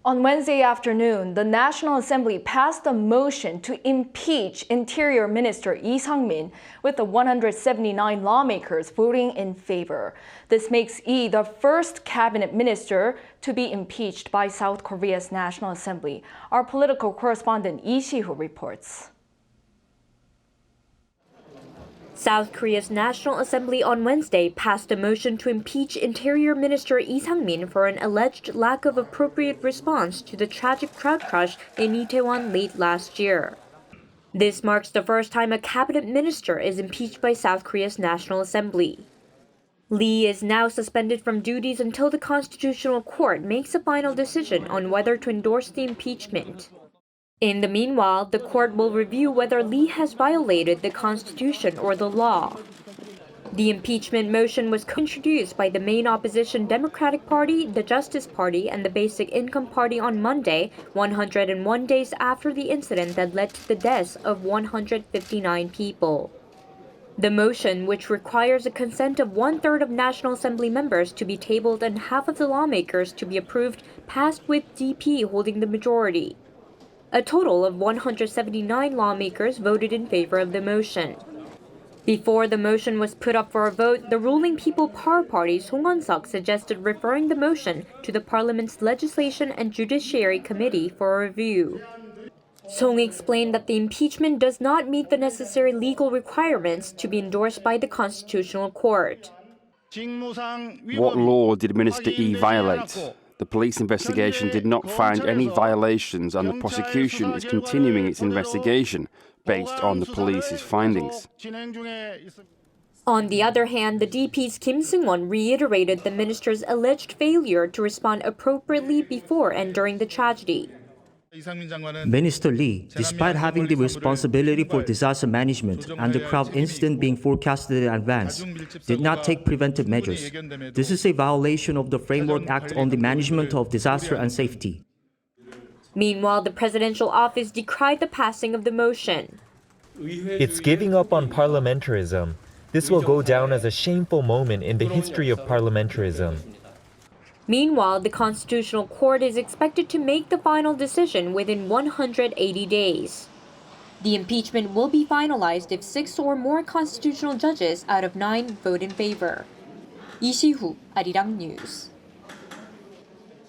On Wednesday afternoon, the National Assembly passed a motion to impeach Interior Minister Lee Sang-min, with the 179 lawmakers voting in favor. This makes Lee the first cabinet minister to be impeached by South Korea's National Assembly. Our political correspondent Lee Shi-hoo reports. South Korea's National Assembly on Wednesday passed a motion to impeach Interior Minister Lee Sang-min for an alleged lack of appropriate response to the tragic crowd crush in Itaewon late last year. This marks the first time a cabinet minister is impeached by South Korea's National Assembly. Lee is now suspended from duties until the Constitutional Court makes a final decision on whether to endorse the impeachment. In the meanwhile, the court will review whether Lee has violated the Constitution or the law. The impeachment motion was introduced by the main opposition Democratic Party, the Justice Party, and the Basic Income Party on Monday, 101 days after the incident that led to the deaths of 159 people. The motion, which requires a consent of 1/3 of National Assembly members to be tabled and half of the lawmakers to be approved, passed with DP holding the majority. A total of 179 lawmakers voted in favor of the motion. Before the motion was put up for a vote, the ruling People Power Party Song Won-seok suggested referring the motion to the Parliament's Legislation and Judiciary Committee for a review. Song explained that the impeachment does not meet the necessary legal requirements to be endorsed by the Constitutional Court. What law did Minister Lee violate? The police investigation did not find any violations, and the prosecution is continuing its investigation based on the police's findings. On the other hand, the DP's Kim Seung-won reiterated the minister's alleged failure to respond appropriately before and during the tragedy. Minister Lee, despite having the responsibility for disaster management and the crowd incident being forecasted in advance, did not take preventive measures. This is a violation of the Framework Act on the Management of Disaster and Safety. Meanwhile, the presidential office decried the passing of the motion. It's giving up on parliamentarism. This will go down as a shameful moment in the history of parliamentarism. Meanwhile, the Constitutional Court is expected to make the final decision within 180 days. The impeachment will be finalized if 6 or more constitutional judges out of 9 vote in favor. Lee Shi-hoo, Arirang News.